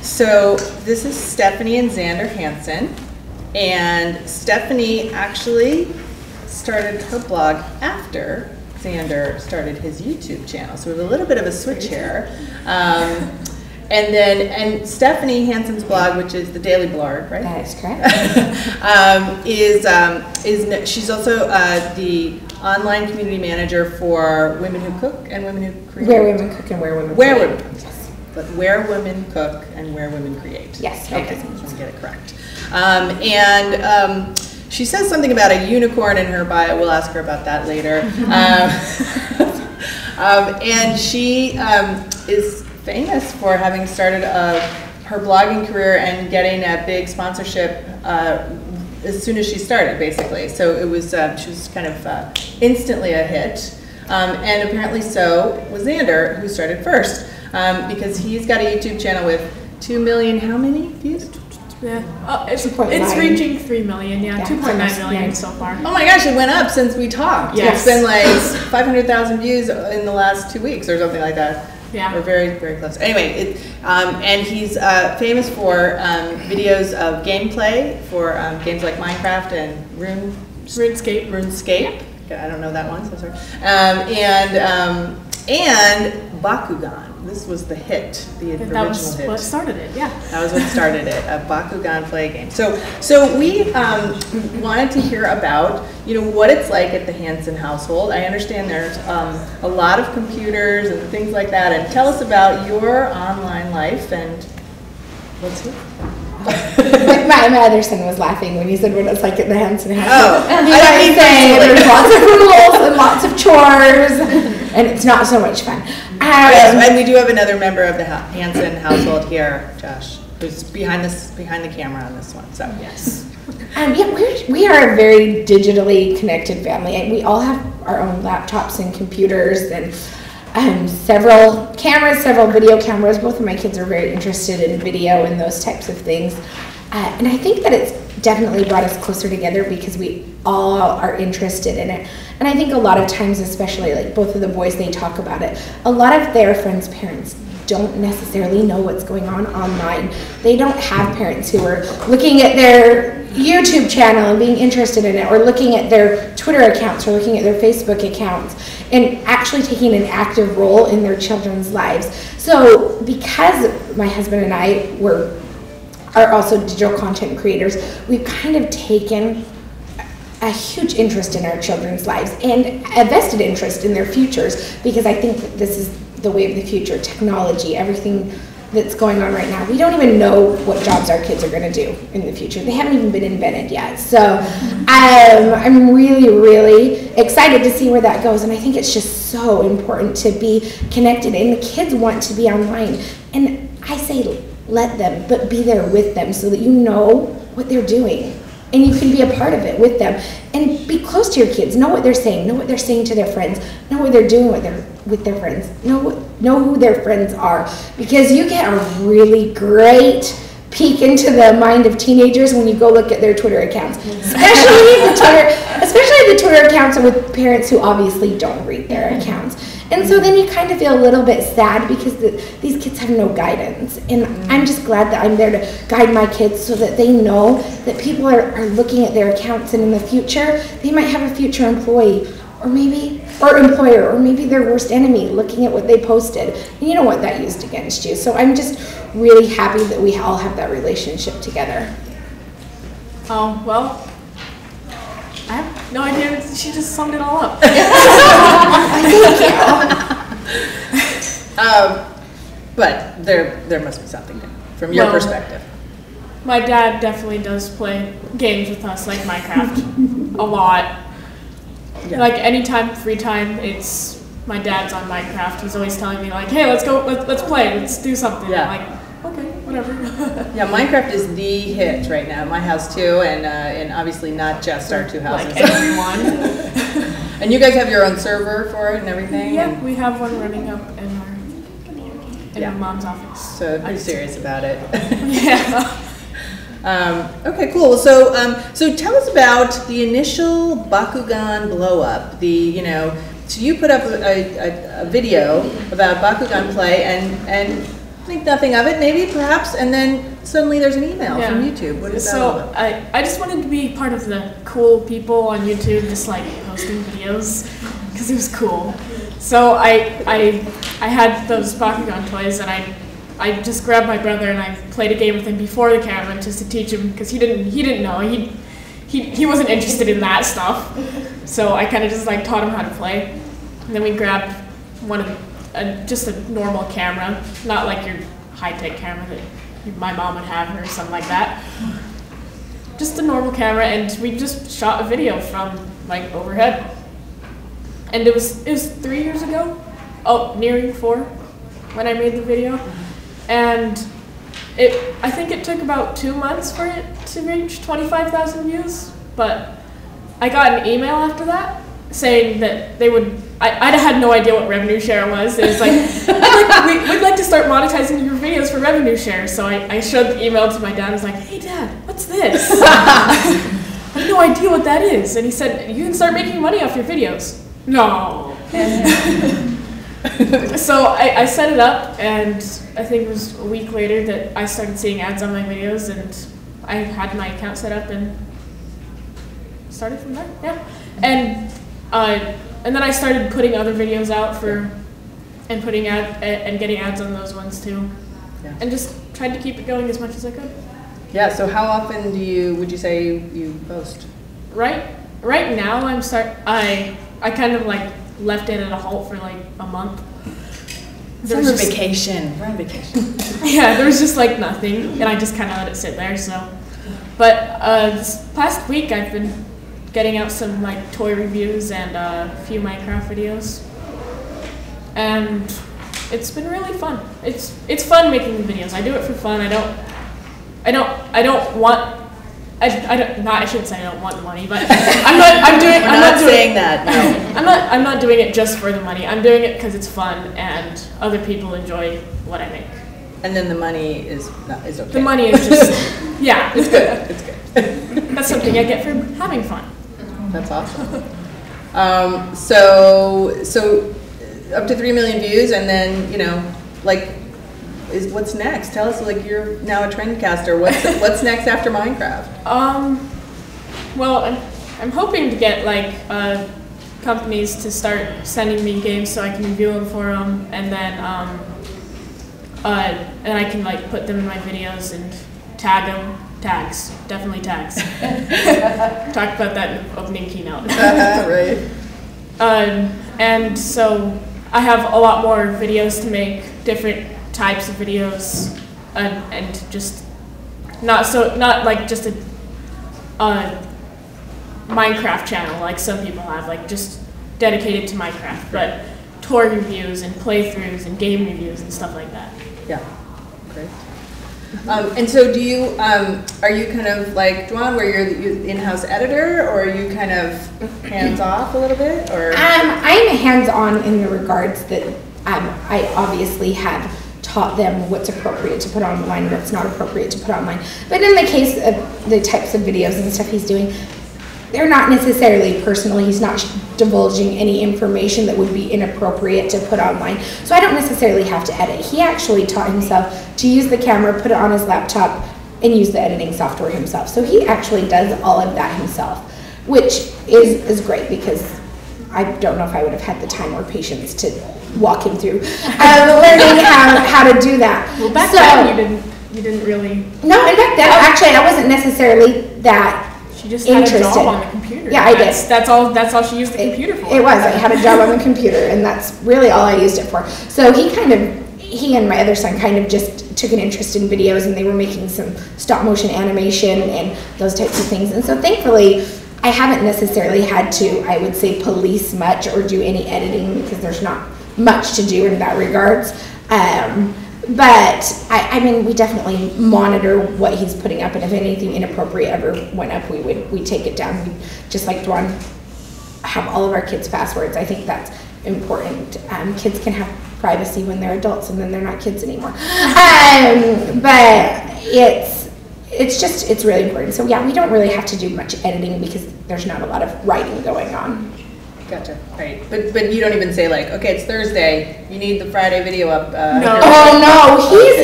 So this is Stephanie and Xander Hansen, and Stephanie actually started her blog after Xander started his YouTube channel. So we have a little bit of a switch here. And Stephanie Hansen's blog, which is the Daily Blurb, right? That is correct. She's also the online community manager for Women Who Cook and Women Who Create. Where Women Cook and Where Women Create. Yes. But Where Women Cook and Where Women Create. Yes. Okay, so let me get it correct. She says something about a unicorn in her bio. We'll ask her about that later. And she is famous for having started her blogging career and getting a big sponsorship as soon as she started, basically. So it was she was kind of instantly a hit, and apparently so was Xander, who started first, because he's got a YouTube channel with 2 million. How many views? Yeah, it's reaching 3 million. Yeah, 2.9 million so far. Oh my gosh, it went up since we talked. Yes. It's been like 500,000 views in the last 2 weeks or something like that. Yeah. We're very, very close. Anyway, and he's famous for videos of gameplay for games like Minecraft and RuneScape. I don't know that one, so sorry. And Bakugan. This was the hit, the original hit. That was what started it, yeah. That was what started it, a Bakugan play game. So we wanted to hear about, what it's like at the Hansen household. I understand there's a lot of computers and things like that. And tell us about your online life and what's it? my other son was laughing when you said what it's like at the Hansen household. Oh, and he was saying there's lots of rules and lots of chores, and it's not so much fun. And we do have another member of the Hansen household here, Josh, who's behind the camera on this one. So yes. We are a very digitally connected family, and we all have our own laptops and computers and several cameras, several video cameras. Both of my kids are very interested in video and those types of things. And I think that it's definitely brought us closer together because we all are interested in it. And I think a lot of times, especially like both of the boys, they talk about it. A lot of their friends' parents don't necessarily know what's going on online. They don't have parents who are looking at their YouTube channel and being interested in it, or looking at their Twitter accounts, or looking at their Facebook accounts, and actually taking an active role in their children's lives. So because my husband and I are also digital content creators, we've kind of taken a huge interest in our children's lives and a vested interest in their futures, because I think that this is the way of the future. Technology, everything that's going on right now. We don't even know what jobs our kids are going to do in the future. They haven't even been invented yet. So I'm really, really excited to see where that goes. And I think it's just so important to be connected. And the kids want to be online. And I say let them, but be there with them so that you know what they're doing. And you can be a part of it with them. And be close to your kids. Know what they're saying. Know what they're saying to their friends. Know what they're doing with their friends. Know who their friends are. Because you get a really great peek into the mind of teenagers when you go look at their Twitter accounts. Especially the Twitter accounts with parents who obviously don't read their accounts. And so then you kind of feel a little bit sad because these kids have no guidance. And I'm just glad that I'm there to guide my kids so that they know that people are looking at their accounts, and in the future, they might have a future employee or employer, or maybe their worst enemy looking at what they posted. And you don't want that used against you. So I'm just really happy that we all have that relationship together. Oh, well, I have no idea. She just summed it all up. But there must be something there from your perspective. My dad definitely does play games with us, like Minecraft, a lot. Yeah. Like anytime, free time, it's my dad's on Minecraft. He's always telling me like, "Hey, let's go, let's play, let's do something." Yeah. I'm like, okay, whatever. Yeah, Minecraft is the hit right now. My house too, and obviously not just our two houses. Like everyone. And you guys have your own server for it and everything? Yeah, we have one running up in my mom's office. So I'm serious about it. Yeah. Okay, cool. So tell us about the initial Bakugan blow up. So you put up a video about Bakugan play, and think nothing of it, maybe, perhaps, and then suddenly there's an email from YouTube. What is that all about? I just wanted to be part of the cool people on YouTube, just like posting videos, because it was cool. So I had those Bakugan toys, and I just grabbed my brother and I played a game with him before the camera just to teach him, because he didn't know, he wasn't interested in that stuff. So I kind of just like taught him how to play, and then we grabbed just a normal camera, not like your high-tech camera that my mom would have or something like that. Just a normal camera, and we just shot a video from like overhead. And it was 3 years ago, nearing 4, when I made the video. And I think it took about 2 months for it to reach 25,000 views, but I got an email after that saying that they would, I had no idea what revenue share was. It was like, we'd like to start monetizing your videos for revenue share. So I showed the email to my dad. I was like, hey Dad, what's this? I have no idea what that is. And he said, you can start making money off your videos. No. So I set it up, and I think it was a week later that I started seeing ads on my videos, and I had my account set up and started from there. Yeah. And then I started putting other videos out and putting and getting ads on those ones too. Yeah. And just tried to keep it going as much as I could. Yeah, so how often would you say you post? Right now I kind of like left it at a halt for like a month. We're on vacation. Yeah, there was just like nothing, and I just kind of let it sit there. So, but this past week I've been getting out some like toy reviews and a few Minecraft videos, and it's been really fun. It's fun making the videos. I do it for fun. I shouldn't say I don't want the money, but I'm not doing it just for the money. I'm doing it because it's fun and other people enjoy what I make. And then the money is okay. The money is just yeah, it's good. It's good. That's something I get from having fun. That's awesome. So up to 3 million views, and then what's next? Tell us, you're now a trendcaster. What's next after Minecraft? Well, I'm hoping to get companies to start sending me games so I can review them for them, and then I can put them in my videos and tag them. Definitely tags. Talked about that in the opening keynote. Right. And so I have a lot more videos to make, different types of videos, and just not just a Minecraft channel like some people have, just dedicated to Minecraft, but tour reviews and playthroughs and game reviews and stuff like that. Yeah, great. And so are you kind of like Dwan, where you're the in-house editor, or are you kind of hands-off a little bit? Or I'm hands-on in the regards that I obviously have taught them what's appropriate to put online, what's not appropriate to put online. But in the case of the types of videos and stuff he's doing, they're not necessarily personal. He's not divulging any information that would be inappropriate to put online. So I don't necessarily have to edit. He actually taught himself to use the camera, put it on his laptop, and use the editing software himself. So he actually does all of that himself, which is great, because I don't know if I would have had the time or patience to walk him through learning how to do that. Well, back then you didn't really. No, and back then actually I wasn't necessarily that. She just had a job on the computer. Yeah, I did. That's all she used the computer for. It was. I had a job on the computer, and that's really all I used it for. So he and my other son kind of just took an interest in videos, and they were making some stop motion animation and those types of things. And so thankfully, I haven't necessarily had to, I would say, police much or do any editing, because there's not much to do in that regards. But I mean, we definitely monitor what he's putting up, and if anything inappropriate ever went up, we take it down. We, just like Dwan, have all of our kids' passwords. I think that's important. Kids can have privacy when they're adults, and then they're not kids anymore. But it's really important. So yeah, we don't really have to do much editing, because there's not a lot of writing going on. Gotcha. Right. But you don't even say like, okay, it's Thursday. You need the Friday video up. No. Oh no,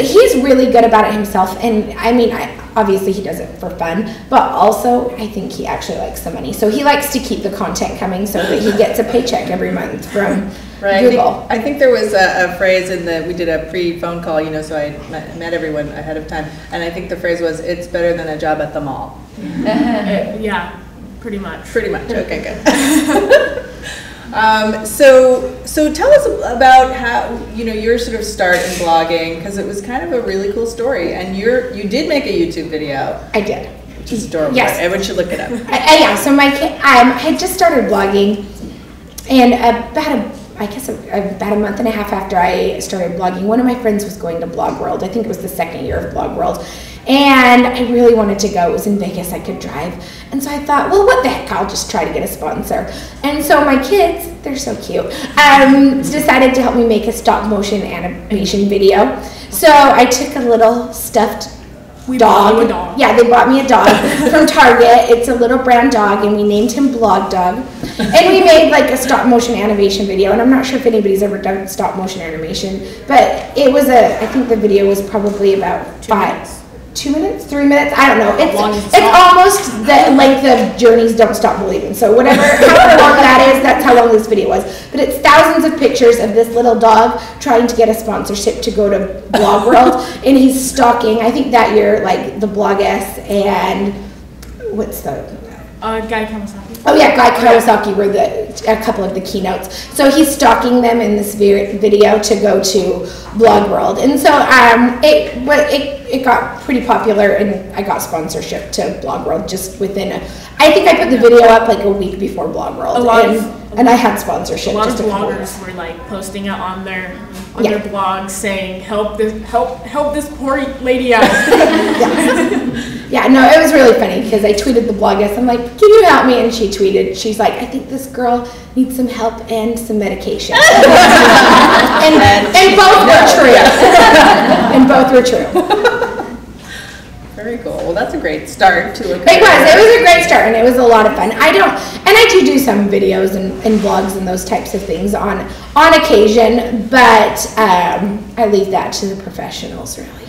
he's really good about it himself, and I mean, obviously he does it for fun, but also I think he actually likes the money. So he likes to keep the content coming so that he gets a paycheck every month from Google. I think there was a phrase we did a pre-phone call, so I met everyone ahead of time, and I think the phrase was, "It's better than a job at the mall." Yeah, pretty much. Pretty much. Okay, good. So tell us about how your sort of start in blogging, because it was kind of a really cool story, and you did make a YouTube video. I did. Which is adorable. Yes. Everyone should look it up. Yeah. So my kid, I had just started blogging, and about a month and a half after I started blogging, one of my friends was going to Blog World. I think it was the second year of Blog World. And I really wanted to go. It was in Vegas. I could drive. And so I thought, well, what the heck? I'll just try to get a sponsor. And so my kids, they're so cute, decided to help me make a stop motion animation video. So I took a little stuffed dog. Yeah, they bought me a dog from Target. It's a little brown dog, and we named him Blog Dog. And we made like a stop motion animation video. And I'm not sure if anybody's ever done stop motion animation, but it was I think the video was probably about 2 minutes, 3 minutes, I don't know. It's almost the length of Journey's Don't Stop Believing. So however long that is, that's how long this video was. But it's thousands of pictures of this little dog trying to get a sponsorship to go to Blog World. And he's stalking, I think that year, like the Blog-S and what's the... Guy Kawasaki. Oh yeah, Guy Kawasaki were a couple of the keynotes. So he's stalking them in this video to go to Blog World, and so it got pretty popular, and I got sponsorship to Blog World just within I think I put the video up like a week before Blog World, and I had sponsorship. A lot of bloggers were like posting it on their blogs saying, "Help this poor lady out." Yeah, no, it was really funny because I tweeted the blogger. I'm like, "Can you help me?" And she tweeted, she's like, "I think this girl needs some help and some medication." and both were true. And both were true. Very cool. Well, that's a great start to a career. It was a great start, and it was a lot of fun. I do some videos and vlogs and those types of things on occasion, but I leave that to the professionals, really.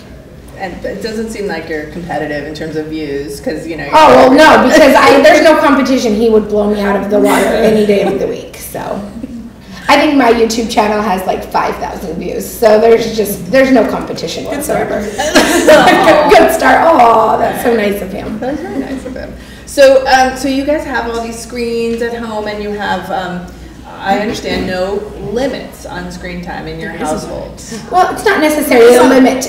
And it doesn't seem like you're competitive in terms of views, because Oh well, no, because there's no competition. He would blow me out of the water any day of the week. So, I think my YouTube channel has like 5,000 views. So there's no competition whatsoever. Good start. Oh, that's so nice of him. That's very nice of him. So you guys have all these screens at home, and you have. I understand no limits on screen time in your household. Well, it's not necessarily a limit.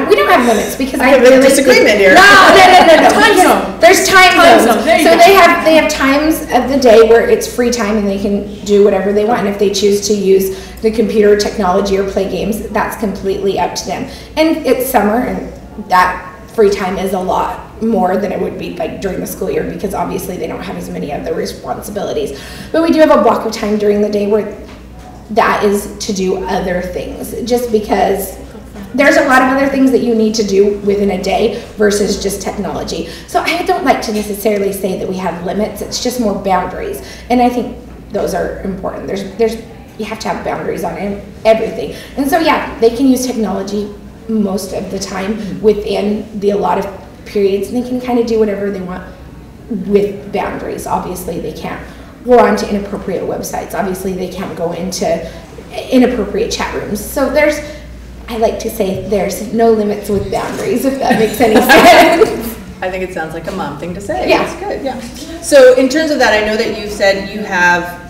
We don't have limits because I have a disagreement here. No. Time zone. There's time zones. So they have times of the day where it's free time and they can do whatever they want. And if they choose to use the computer technology or play games, that's completely up to them. And it's summer, and that free time is a lot more than it would be like during the school year, because obviously they don't have as many other responsibilities. But we do have a block of time during the day where that is to do other things, just because there's a lot of other things that you need to do within a day versus just technology. So I don't like to necessarily say that we have limits. It's just more boundaries, and I think those are important. You have to have boundaries on everything. And so yeah, they can use technology most of the time within the allotted periods, and they can kind of do whatever they want with boundaries. Obviously they can't go onto inappropriate websites. Obviously they can't go into inappropriate chat rooms. So I like to say there's no limits with boundaries, if that makes any sense. I think it sounds like a mom thing to say. Yeah. That's good, yeah. So in terms of that, I know that you said you have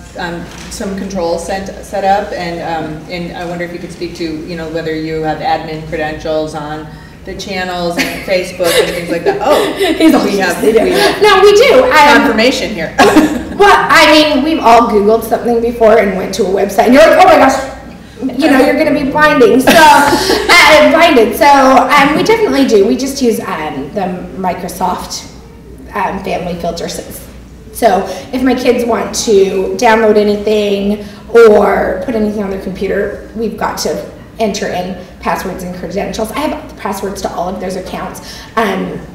some controls set up, and I wonder if you could speak to whether you have admin credentials on the channels and Facebook and things like that. Oh, we have no, we do. Confirmation here. Well, I mean, we've all Googled something before and went to a website, and you're like, oh my gosh, you're going to be blinding. So, blinded. So, we definitely do. We just use the Microsoft family filters. So if my kids want to download anything or put anything on their computer, we've got to enter in passwords and credentials. I have the passwords to all of those accounts.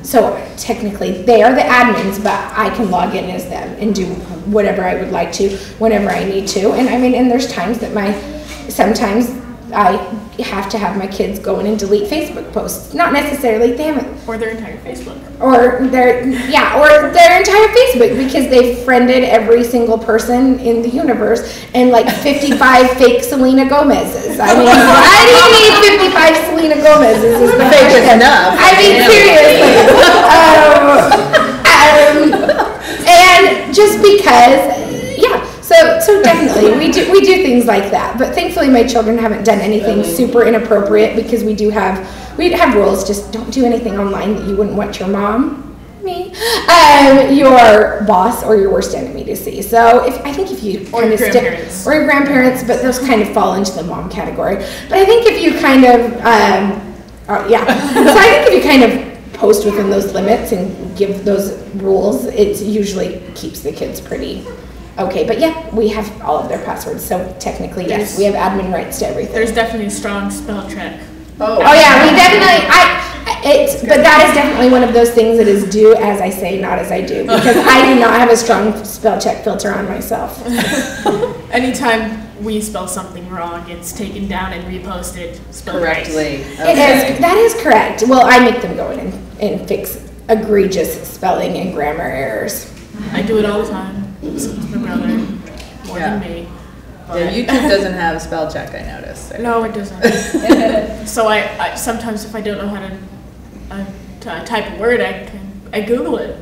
So technically they are the admins, but I can log in as them and do whatever I would like to whenever I need to. And I mean, and there's times that sometimes I have to have my kids go in and delete Facebook posts. Not necessarily, they haven't. Or their entire Facebook. Or their entire Facebook, because they've friended every single person in the universe and like 55 fake Selena Gomez's. I mean, why do you need 55 Selena Gomez's? Is the fake is enough. I mean, seriously. And just because, So definitely, we do things like that. But thankfully, my children haven't done anything super inappropriate, because we have rules. Just don't do anything online that you wouldn't want your mom, me, your boss, or your worst enemy to see. So I think if you or kind of grandparents, or your grandparents, but those kind of fall into the mom category. But I think if you kind of So I think if you kind of post within those limits and give those rules, it usually keeps the kids pretty okay. But yeah, we have all of their passwords, so technically yes, we have admin rights to everything. There's definitely a strong spell check. Oh yeah, we definitely. But that is definitely one of those things that is do as I say, not as I do, because I do not have a strong spell check filter on myself. Anytime we spell something wrong, it's taken down and reposted correctly. Okay. That is correct. Well, I make them go in and fix egregious spelling and grammar errors. I do it all the time. So does my brother, more than me. Yeah, YouTube doesn't have spell check, I noticed. So. No, it doesn't. So I sometimes, if I don't know how to type a word, I Google it,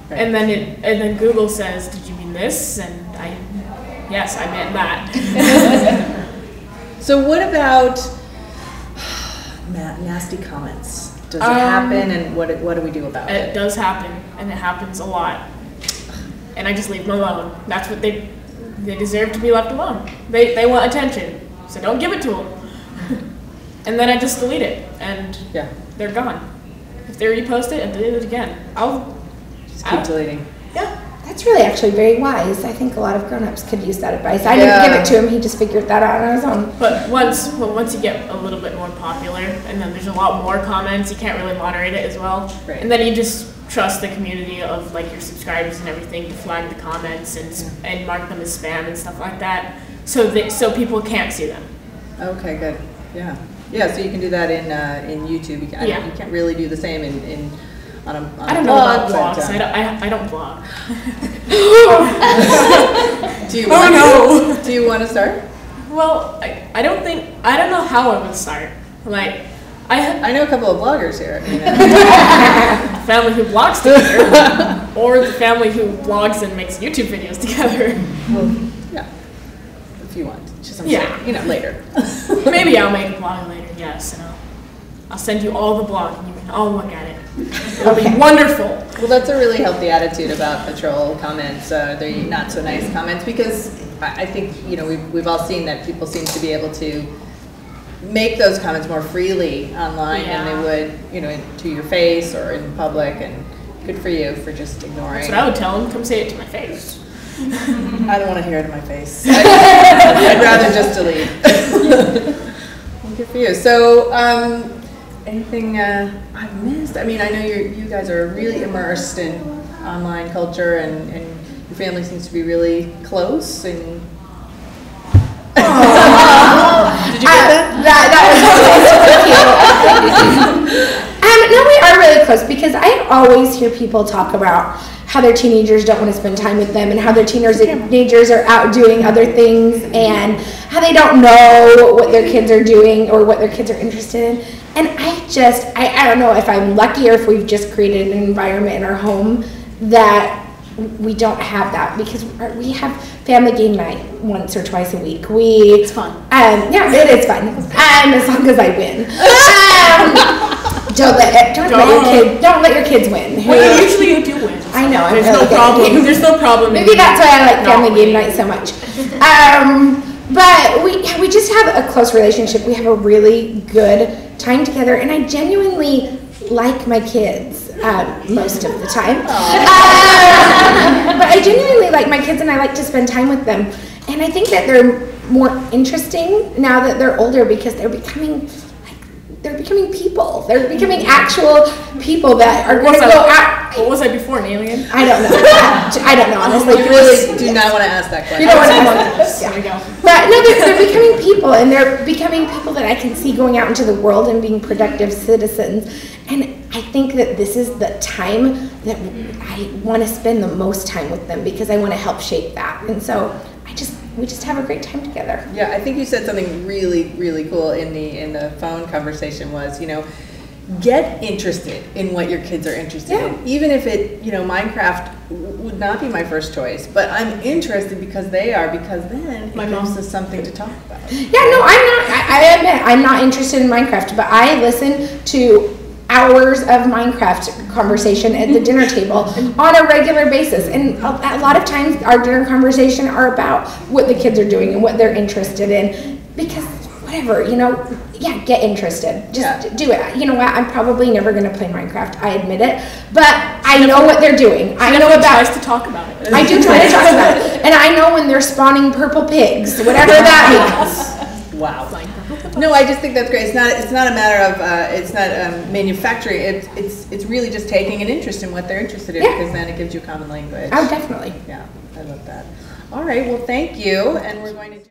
right. and then Google says, "Did you mean this?" And yes, I meant that. So what about nasty comments? Does it happen, and what do we do about it? It does happen, and it happens a lot. And I just leave them alone. That's what they deserve to be left alone. They want attention, so don't give it to them. And then I just delete it, and they're gone. If they repost it, I delete it again. I'll just keep deleting. Yeah. That's really actually very wise. I think a lot of grown-ups could use that advice. I didn't give it to him. He just figured that out on his own. But once you get a little bit more popular, and then there's a lot more comments, you can't really moderate it as well. Right. And then you just trust the community of like your subscribers and everything to flag the comments and mark them as spam and stuff like that, so people can't see them. Okay, good. Yeah. So you can do that in YouTube. You can't really do the same on a I don't know about blogs. I don't blog. Do you want to start? Well, I don't know how I would start. Like, I know a couple of bloggers here. You know? Family who blogs together, or the family who blogs and makes YouTube videos together. Well, yeah, if you want. Just later. Maybe I'll make a blog later. Yes, and I'll send you all the blog, and you can all look at it. It'll be wonderful. Well, that's a really healthy attitude about the troll comments, the not so nice comments, because I think we've all seen that people seem to be able to make those comments more freely online than they would, to your face or in public, and good for you for just ignoring. That's what I would tell them. Come say it to my face. I don't want to hear it in my face. I'd rather just delete. Good for you. So, anything I've missed? I mean, I know you guys are really immersed in online culture, and your family seems to be really close. And did you get that? That was so cute. No, we are really close, because I always hear people talk about how their teenagers don't want to spend time with them, and how their teenagers are out doing other things, and how they don't know what their kids are doing or what their kids are interested in. And I don't know if I'm lucky or if we've just created an environment in our home that we don't have that, because we have family game night once or twice a week. It's fun. Yeah, it is fun. As long as I win. Don't let your kids win. Well, usually you do win. I know. There's no problem. There's no problem. Maybe that's why I like family game night so much. But we just have a close relationship. We have a really good time together, and I genuinely like my kids most of the time. But I genuinely like my kids, and I like to spend time with them. And I think that they're more interesting now that they're older, because they're becoming like becoming people. They're becoming actual people that are going to go out. What was I before, an alien? I don't know. I don't know, honestly. You really do not want to ask that question. You don't want to ask There we go. But no, they're becoming people, and they're becoming people that I can see going out into the world and being productive citizens. And I think that this is the time that I want to spend the most time with them, because I want to help shape that. And so we just have a great time together. Yeah, I think you said something really, really cool in the phone conversation was, get interested in what your kids are interested in. Even if Minecraft would not be my first choice, but I'm interested because they are, because then it gives us something to talk about. Yeah, no, I'm not. I admit I'm not interested in Minecraft, but I listen to hours of Minecraft conversation at the dinner table on a regular basis, and a lot of times our dinner conversation are about what the kids are doing and what they're interested in, because whatever, get interested, just do it. You know what, I'm probably never going to play Minecraft, I admit it, but I know what they're doing. I know about tries to talk about it. I do try to talk about it, and I know when they're spawning purple pigs, whatever that means. Wow. No, I just think that's great. It's not a matter of it's not manufacturing. It's really just taking an interest in what they're interested in, because then it gives you common language. Oh, definitely. Yeah, I love that. All right. Well, thank you, and we're going to.